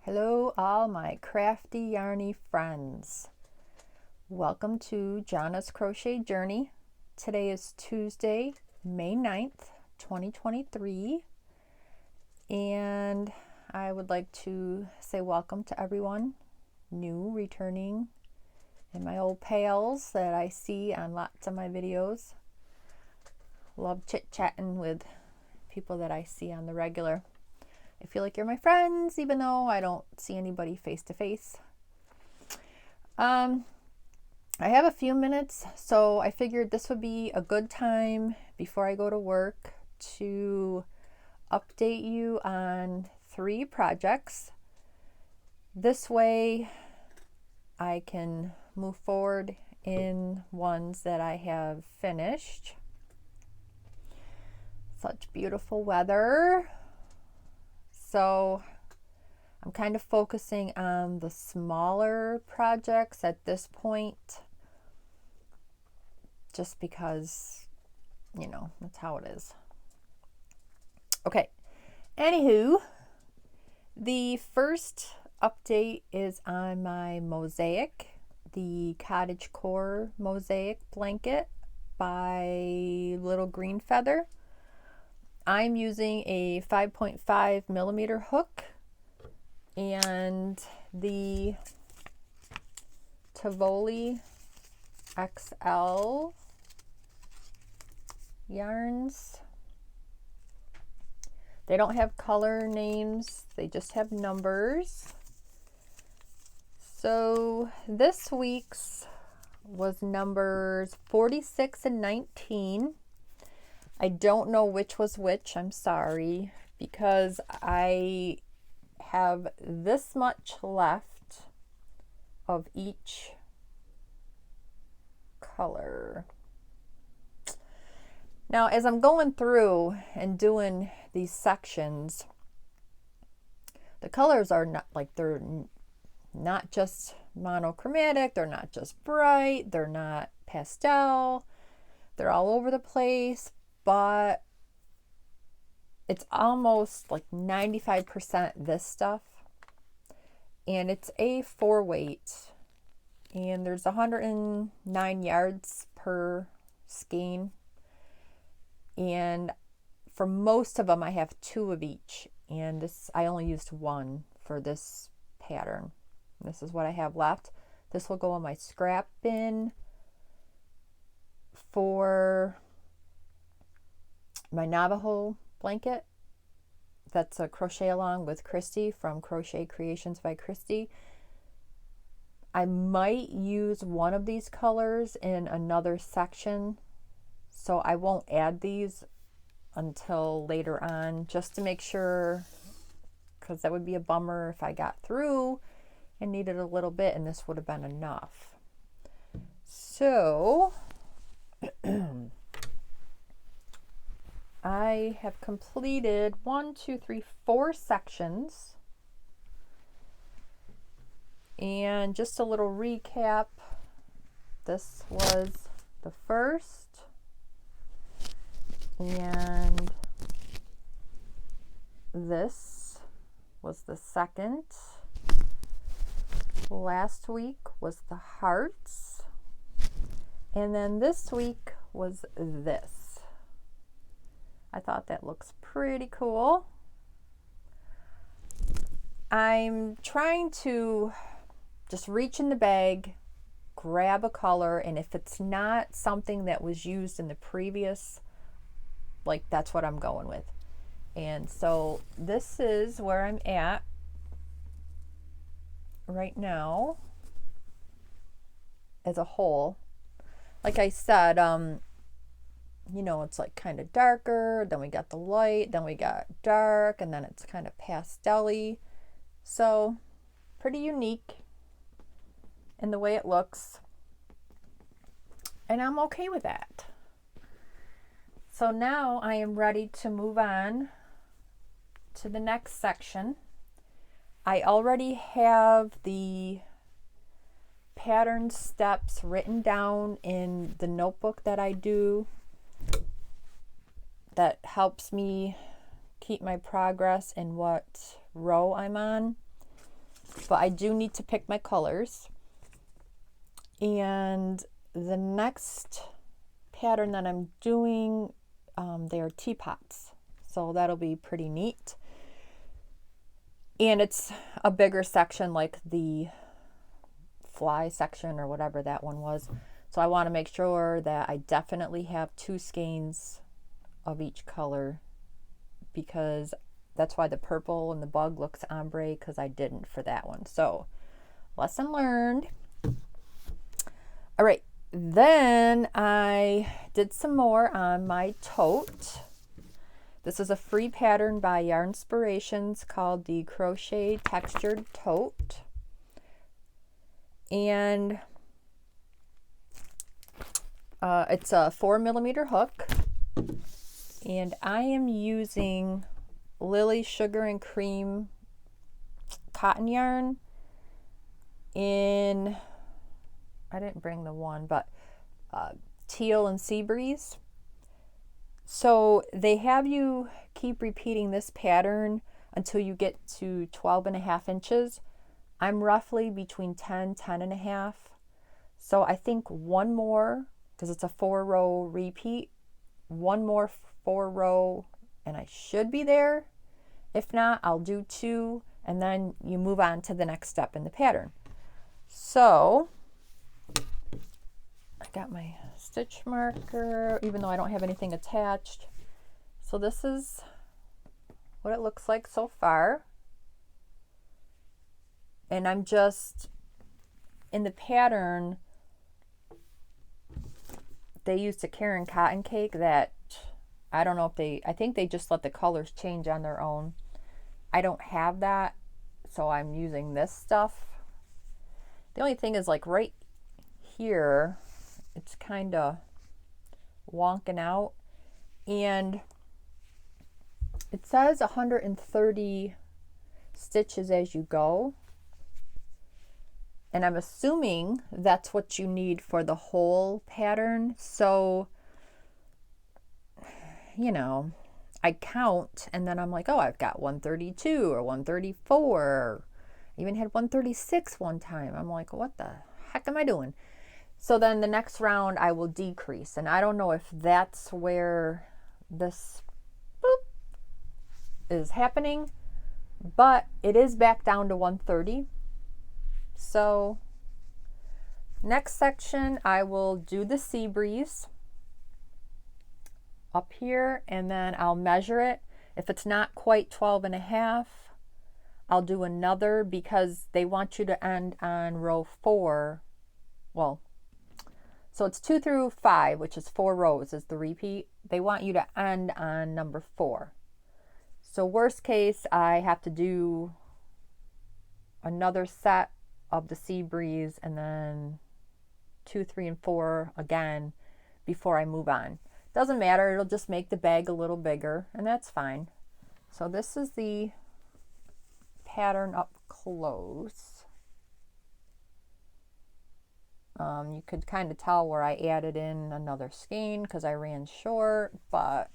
Hello, all my crafty, yarny friends. Welcome to Jana's Crochet Journey. Today is Tuesday, May 9th, 2023. And I would like to say welcome to everyone new, returning, and my old pals that I see on lots of my videos. Love chit-chatting with people that I see on the regular. I feel like you're my friends, even though I don't see anybody face to face. I have a few minutes, so I figured this would be a good time before I go to work to update you on 3 projects. This way I can move forward in ones that I have finished. Such beautiful weather. So I'm kind of focusing on the smaller projects at this point, just because, that's how it is. Okay, anywho, the first update is on my mosaic, the Cottagecore mosaic blanket by Little Green Feather. I'm using a 5.5 millimeter hook and the Tote XL yarns. They don't have color names, they just have numbers. So this week's was numbers 46 and 19. I don't know which was which, I'm sorry, because I have this much left of each color. Now, as I'm going through and doing these sections, the colors are not they're not just monochromatic, they're not just bright, they're not pastel, they're all over the place. But it's almost like 95% this stuff. And it's a 4-weight. And there's 109 yards per skein. And for most of them, I have 2 of each. And this, I only used 1 for this pattern. This is what I have left. This will go in my scrap bin for my Navajo blanket. That's a crochet along with Christy from Crochet Creations by Christy. I might use one of these colors in another section, so I won't add these until later on, just to make sure, because that would be a bummer if I got through and needed a little bit and this would have been enough. So I have completed 4 sections. And just a little recap. This was the first. And this was the second. Last week was the hearts. And then this week was this. I thought that looks pretty cool. I'm trying to just reach in the bag, grab a color, and if it's not something that was used in the previous, that's what I'm going with. And so this is where I'm at right now as a whole. Like I said, it's kind of darker, then we got the light, then we got dark, and then it's kind of pastel-y. So pretty unique in the way it looks. And I'm okay with that. So now I am ready to move on to the next section. I already have the pattern steps written down in the notebook that I do. That helps me keep my progress in what row I'm on. but I do need to pick my colors. And the next pattern that I'm doing, they are teapots. So that'll be pretty neat. And it's a bigger section like the fly section or whatever that one was. So I want to make sure that I definitely have 2 skeins of each color, because that's why the purple and the bug looks ombre, because I didn't for that one. So lesson learned. All right, then I did some more on my tote. This is a free pattern by Yarnspirations called the Crochet Textured Tote. And it's a 4mm hook. And I am using Lily Sugar and Cream cotton yarn in, I didn't bring the one, but teal and sea breeze. So they have you keep repeating this pattern until you get to 12.5 inches. I'm roughly between 10.5. So I think one more, because it's a 4-row repeat, one more 4-row and I should be there. If not, I'll do 2 and then you move on to the next step in the pattern. So I got my stitch marker, even though I don't have anything attached. So this is what it looks like so far. And I'm just, in the pattern, they used a Karen cotton cake that, I don't know if they, I think they just let the colors change on their own. I don't have that, so I'm using this stuff. The only thing is, like right here, it's kind of wonking out, and it says 130 stitches as you go, and I'm assuming that's what you need for the whole pattern. So, you know, I count and then I'm like, oh, I've got 132 or 134. I even had 136 one time. I'm like, what the heck am I doing? So then the next round I will decrease, and I don't know if that's where this boop is happening, but it is back down to 130. So next section I will do the sea breeze up here, and then I'll measure it. If it's not quite 12.5, I'll do another, because they want you to end on row 4. Well, so it's 2 through 5, which is 4 rows is the repeat. They want you to end on number 4. So worst case, I have to do another set of the sea breeze and then 2, 3, and 4 again before I move on. Doesn't matter, it'll just make the bag a little bigger, and that's fine. So this is the pattern up close. You could kind of tell where I added in another skein because I ran short, but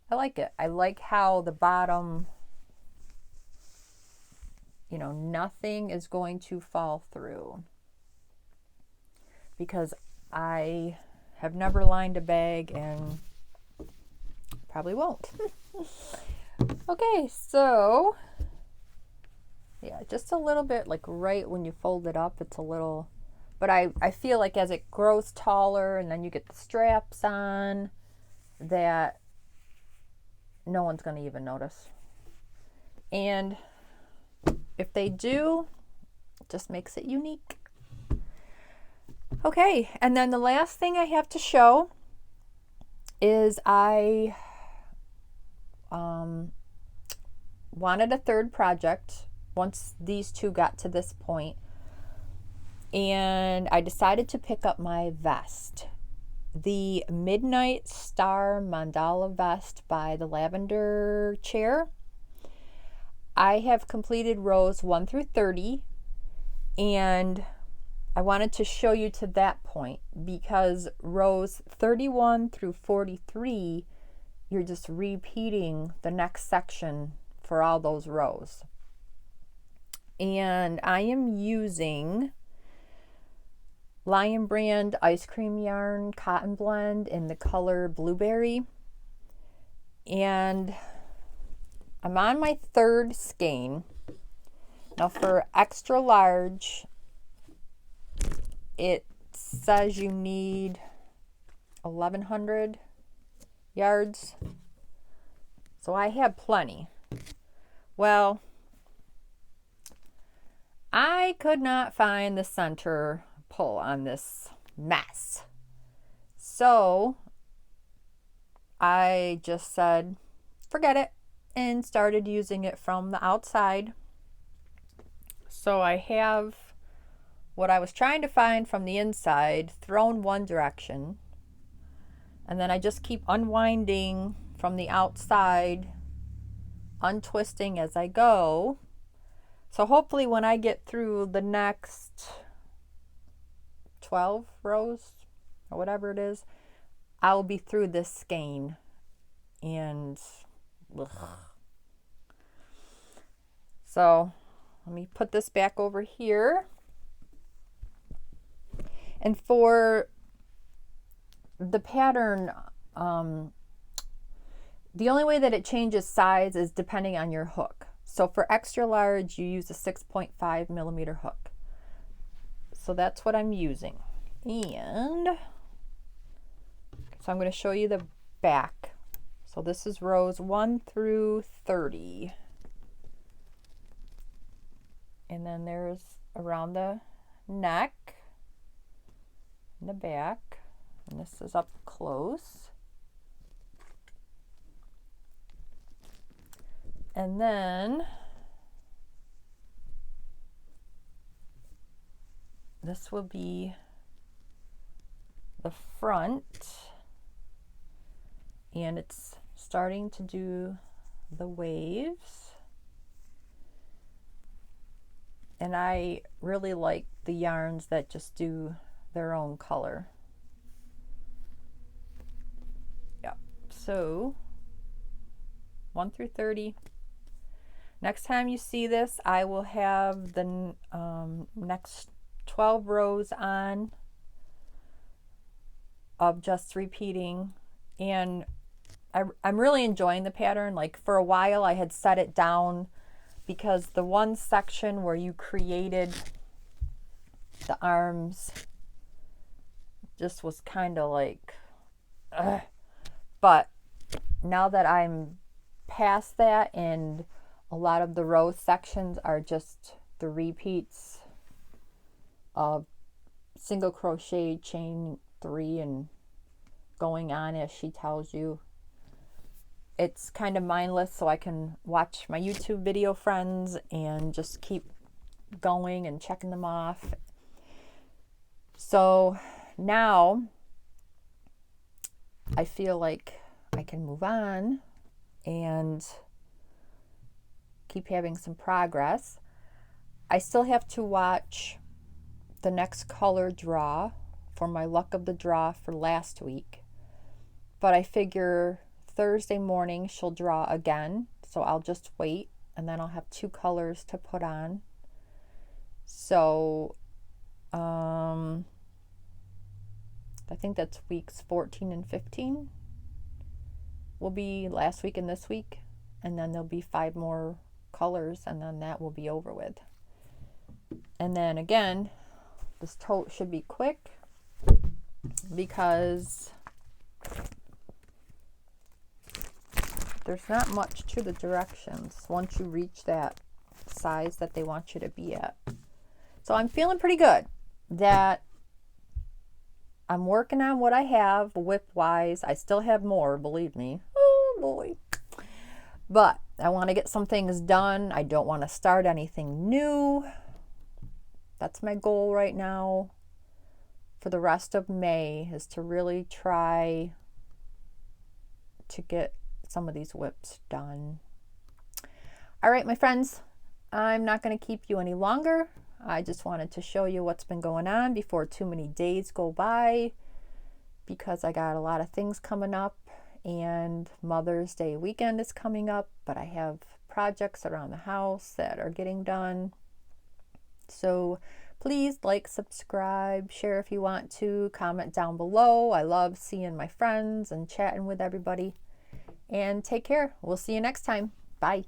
I like it. I like how the bottom, you know, nothing is going to fall through, because I have never lined a bag and probably won't. Okay, so yeah, just a little bit, like right when you fold it up, it's a little, but I feel like as it grows taller and then you get the straps on, that no one's going to even notice. And if they do, it just makes it unique. Okay, and then the last thing I have to show is I wanted a third project once these two got to this point, and I decided to pick up my vest, the Midnight Star Mandala vest by the Lavender Chair. I have completed rows 1 through 30, and I wanted to show you to that point, because rows 31 through 43, you're just repeating the next section for all those rows. And I am using Lion Brand Ice Cream Yarn Cotton Blend in the color Blueberry. And I'm on my third skein. Now for extra large, it says you need 1,100 yards. So I have plenty. Well, I could not find the center pull on this mess. So I just said, forget it, and started using it from the outside. So I have what I was trying to find from the inside thrown one direction, and then I just keep unwinding from the outside, untwisting as I go. So hopefully when I get through the next 12 rows or whatever it is, I'll be through this skein. And ugh. So let me put this back over here. And for the pattern, the only way that it changes size is depending on your hook. So for extra large, you use a 6.5 millimeter hook. So that's what I'm using. And so I'm going to show you the back. So this is rows 1 through 30. And then there's around the neck and the back. And this is up close. And then this will be the front, and it's starting to do the waves. And I really like the yarns that just do their own color. Yep. So 1 through 30. Next time you see this, I will have the next 12 rows on of just repeating. And I'm really enjoying the pattern. Like for a while I had set it down because the one section where you created the arms just was kind of like, ugh. But now that I'm past that and a lot of the row sections are just the repeats of single crochet, chain 3, and going on as she tells you. It's kind of mindless, so I can watch my YouTube video friends and just keep going and checking them off. So now I feel like I can move on and keep having some progress. I still have to watch the next color draw for my luck of the draw for last week, but I figure Thursday morning she'll draw again, so I'll just wait and then I'll have 2 colors to put on. So I think that's weeks 14 and 15 will be last week and this week, and then there'll be 5 more colors, and then that will be over with. And then again, this tote should be quick because there's not much to the directions once you reach that size that they want you to be at. So I'm feeling pretty good that I'm working on what I have whip wise. I still have more, believe me. Oh boy. But I want to get some things done. I don't want to start anything new. That's my goal right now for the rest of May, is to really try to get some of these whips done. All right, my friends, I'm not going to keep you any longer. I just wanted to show you what's been going on before too many days go by, because I got a lot of things coming up, and Mother's Day weekend is coming up, but I have projects around the house that are getting done. So please like, subscribe, share if you want to, comment down below. I love seeing my friends and chatting with everybody. And take care. We'll see you next time. Bye.